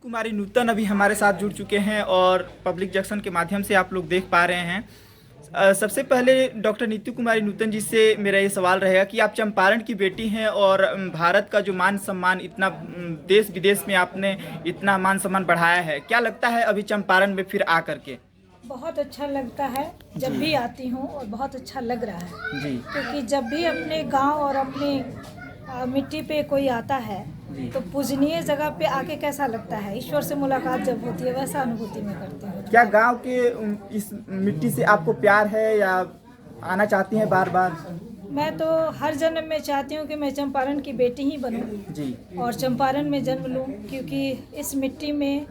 कुमारी नूतन अभी हमारे साथ जुड़ चुके हैं और पब्लिक जंक्शन के माध्यम से आप लोग देख पा रहे हैं। सबसे पहले डॉक्टर नीतू कुमारी नूतन जी से मेरा ये सवाल रहेगा कि आप चंपारण की बेटी हैं और भारत का जो मान सम्मान इतना देश विदेश में आपने इतना मान सम्मान बढ़ाया है, क्या लगता है अभी चंपारण में फिर आ करके? बहुत अच्छा लगता है जब भी आती हूँ और बहुत अच्छा लग रहा है जी। क्योंकि जब भी अपने गांव और अपनी मिट्टी पे कोई आता है तो पूजनीय जगह पे आके कैसा लगता है, ईश्वर से मुलाकात जब होती है वैसा अनुभूति में करती हूँ। क्या गांव के इस मिट्टी से आपको प्यार है या आना चाहती हैं बार बार? मैं तो हर जन्म में चाहती हूँ कि मैं चंपारण की बेटी ही बनूँ जी। और चंपारण में जन्म लूँ, क्योंकि इस मिट्टी में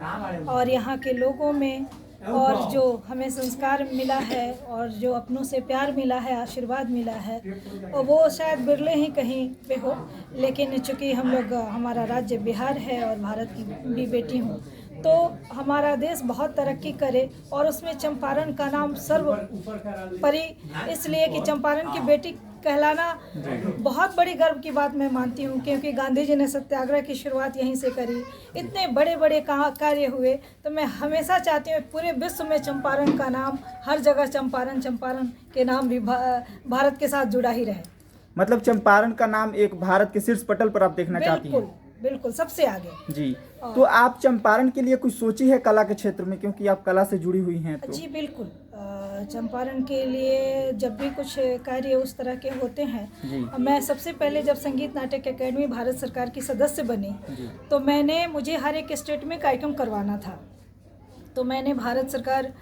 और यहाँ के लोगों में और जो हमें संस्कार मिला है और जो अपनों से प्यार मिला है, आशीर्वाद मिला है, और वो शायद बिरले ही कहीं पे हो, लेकिन चूँकि हम लोग हमारा राज्य बिहार है और भारत की भी बेटी हूँ, तो हमारा देश बहुत तरक्की करे और उसमें चंपारण का नाम सर्वोपरि, इसलिए कि चंपारण की बेटी कहलाना बहुत बड़ी गर्व की बात मैं मानती हूँ, क्योंकि गांधी जी ने सत्याग्रह की शुरुआत यहीं से करी, इतने बड़े बड़े कार्य हुए, तो मैं हमेशा चाहती हूँ पूरे विश्व में चंपारण का नाम हर जगह चंपारण के नाम भी भारत के साथ जुड़ा ही रहे। मतलब चंपारण का नाम एक भारत के शीर्ष पटल पर आप देखना चाहती हैं? बिल्कुल, सबसे आगे। जी। तो आप चंपारण के लिए कुछ सोची है कला के क्षेत्र में, क्योंकि आप कला से जुड़ी हुई हैं तो? जी बिल्कुल, चंपारण के लिए जब भी कुछ कार्य उस तरह के होते हैं, मैं सबसे पहले जब संगीत नाटक अकेडमी भारत सरकार की सदस्य बनी तो मुझे हर एक स्टेट में कार्यक्रम करवाना था, तो मैंने भारत सरकार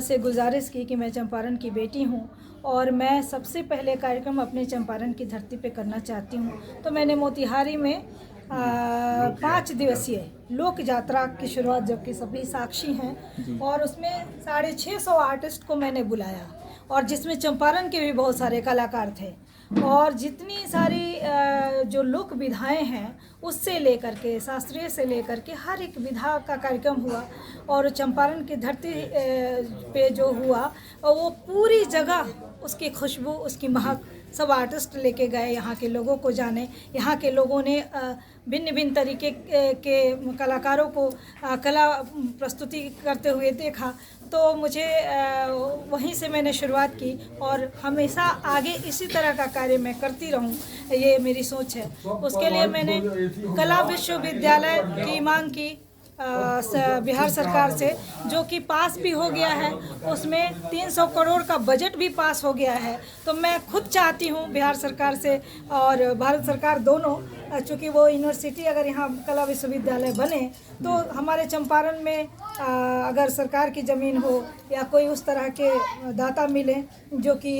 से गुजारिश की कि मैं चंपारण की बेटी हूँ और मैं सबसे पहले कार्यक्रम अपने चंपारण की धरती पे करना चाहती हूँ, तो मैंने मोतिहारी में 5 दिवसीय लोक यात्रा की शुरुआत, जबकि सभी साक्षी हैं, और उसमें 650 आर्टिस्ट को मैंने बुलाया और जिसमें चंपारण के भी बहुत सारे कलाकार थे, और जितनी सारी जो लोक विधाएं हैं उससे लेकर के शास्त्रीय से लेकर के हर एक विधा का कार्यक्रम हुआ, और चंपारण की धरती पे जो हुआ वो पूरी जगह उसकी खुशबू, उसकी महक सब आर्टिस्ट लेके गए, यहाँ के लोगों को जाने, यहाँ के लोगों ने भिन्न भिन्न तरीके के कलाकारों को कला प्रस्तुति करते हुए देखा, तो मुझे वहीं से मैंने शुरुआत की और हमेशा आगे इसी तरह का कार्य मैं करती रहूं, ये मेरी सोच है। उसके लिए मैंने कला विश्वविद्यालय की मांग की बिहार सरकार से, जो कि पास भी हो गया है, उसमें 300 करोड़ का बजट भी पास हो गया है, तो मैं खुद चाहती हूँ बिहार सरकार से और भारत सरकार दोनों, चूँकि वो यूनिवर्सिटी अगर यहाँ कला विश्वविद्यालय बने तो हमारे चंपारण में अगर सरकार की ज़मीन हो या कोई उस तरह के दाता मिले जो कि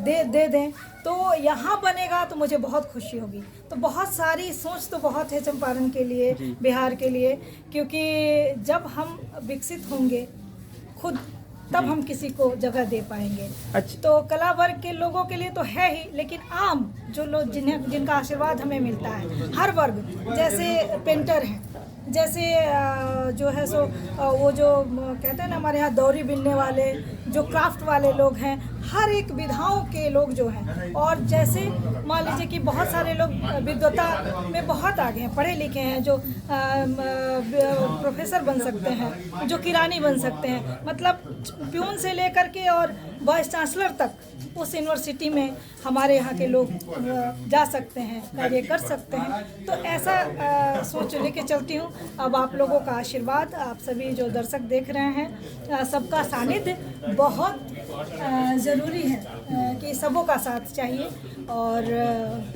दे दें तो यहाँ बनेगा तो मुझे बहुत खुशी होगी। तो बहुत सारी सोच तो बहुत है चंपारण के लिए, बिहार के लिए, क्योंकि जब हम विकसित होंगे खुद तब हम किसी को जगह दे पाएंगे। अच्छा। तो कला वर्ग के लोगों के लिए तो है ही, लेकिन आम जो लोग जिनका आशीर्वाद हमें मिलता है, हर वर्ग, जैसे पेंटर हैं, जैसे जो है सो वो जो कहते हैं ना हमारे यहाँ दौरी बिनने वाले, जो क्राफ्ट वाले लोग हैं, हर एक विधाओं के लोग जो हैं, और जैसे मान लीजिए कि बहुत सारे लोग विद्वता में बहुत आगे हैं, पढ़े लिखे हैं, जो प्रोफेसर बन सकते हैं, जो किरानी बन सकते हैं, मतलब प्यून से लेकर के और वाइस चांसलर तक उस यूनिवर्सिटी में हमारे यहाँ के लोग जा सकते हैं, कार्य कर सकते हैं। तो ऐसा सोच लेके चलती हूँ। अब आप लोगों का आशीर्वाद, आप सभी जो दर्शक देख रहे हैं, सबका सानिध्य बहुत ज़रूरी है कि सबों का साथ चाहिए, और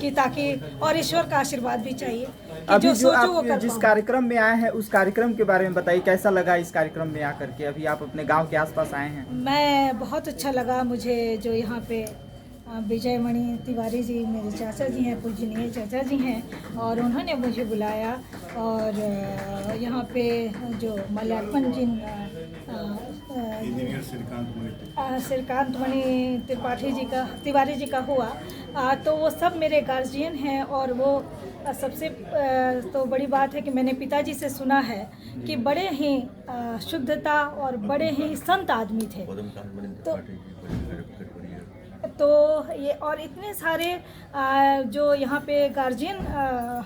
कि ताकि और ईश्वर का आशीर्वाद भी चाहिए कि अभी जो सोचो वो आप कर जिस पाऊँ। कार्यक्रम में आए हैं उस कार्यक्रम के बारे में बताइए, कैसा लगा इस कार्यक्रम में आकर के? अभी आप अपने गांव के आसपास आए हैं। मैं बहुत अच्छा लगा मुझे, जो यहाँ पे विजय मणि तिवारी जी मेरे चाचा जी हैं, पूजनीय चाचा जी हैं, और उन्होंने मुझे बुलाया, और यहाँ पे जो मल्यार्पण जी श्रीकांत मणि तिवारी जी का हुआ, तो वो सब मेरे गार्जियन हैं। और वो सबसे तो बड़ी बात है कि मैंने पिताजी से सुना है कि बड़े ही शुद्धता और बड़े ही संत आदमी थे। तो ये और इतने सारे जो यहाँ पे गार्जियन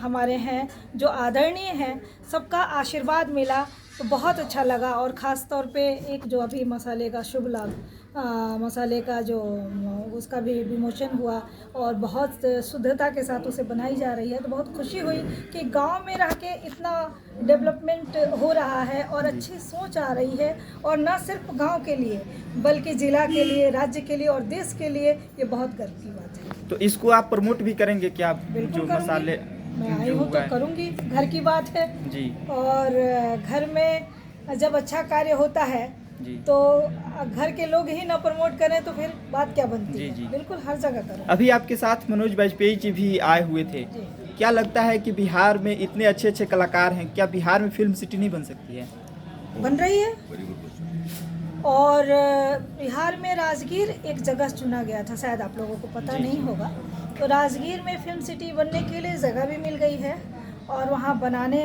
हमारे हैं जो आदरणीय हैं, सबका आशीर्वाद मिला तो बहुत अच्छा लगा। और ख़ास तौर पे एक जो अभी मसाले का शुभ लाभ, मसाले का जो उसका भी विमोचन हुआ और बहुत शुद्धता के साथ उसे बनाई जा रही है, तो बहुत खुशी हुई कि गांव में रह के इतना डेवलपमेंट हो रहा है और अच्छी सोच आ रही है। और न सिर्फ गांव के लिए बल्कि ज़िला के लिए, राज्य के लिए और देश के लिए ये बहुत गर्व की बात है। तो इसको आप प्रमोट भी करेंगे क्या? बिल्कुल जो करूँगी। मसाले मैं आई जो हूँ हुआ तो है। करूँगी, घर की बात है जी और घर में जब अच्छा कार्य होता है जी तो घर के लोग ही ना प्रमोट करें तो फिर बात क्या बनती जी है। जी। बिल्कुल हर जगह करो। अभी आपके साथ मनोज वाजपेयी जी भी आए हुए थे। जी। क्या लगता है कि बिहार में इतने अच्छे अच्छे कलाकार हैं, क्या बिहार में फिल्म सिटी नहीं बन सकती है? बन रही है। और बिहार में राजगीर एक जगह चुना गया था, शायद आप लोगों को पता जी, नहीं जी। होगा। तो राजगीर में फिल्म सिटी बनने के लिए जगह भी मिल गई है और वहाँ बनाने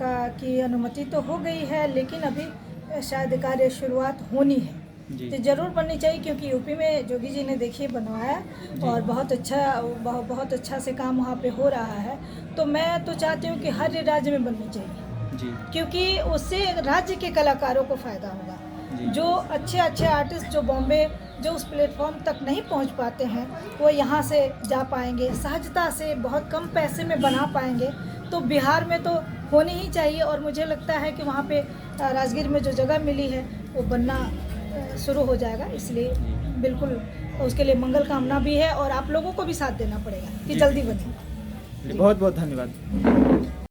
की अनुमति तो हो गई है, लेकिन अभी शायद कार्य शुरुआत होनी है। जी। तो ज़रूर बननी चाहिए, क्योंकि यूपी में जोगी जी ने देखिए बनवाया और बहुत अच्छा से काम वहाँ पे हो रहा है। तो मैं तो चाहती हूँ कि हर राज्य में बननी चाहिए, जी क्योंकि उससे राज्य के कलाकारों को फ़ायदा होगा। जी। जो अच्छे आर्टिस्ट जो बॉम्बे जो उस प्लेटफॉर्म तक नहीं पहुंच पाते हैं, वो यहाँ से जा पाएंगे, सहजता से बहुत कम पैसे में बना पाएंगे। तो बिहार में तो होनी ही चाहिए और मुझे लगता है कि वहाँ पे राजगीर में जो जगह मिली है वो बनना शुरू हो जाएगा। इसलिए बिल्कुल उसके लिए मंगल कामना भी है और आप लोगों को भी साथ देना पड़ेगा कि जी। जल्दी बने। बहुत बहुत धन्यवाद।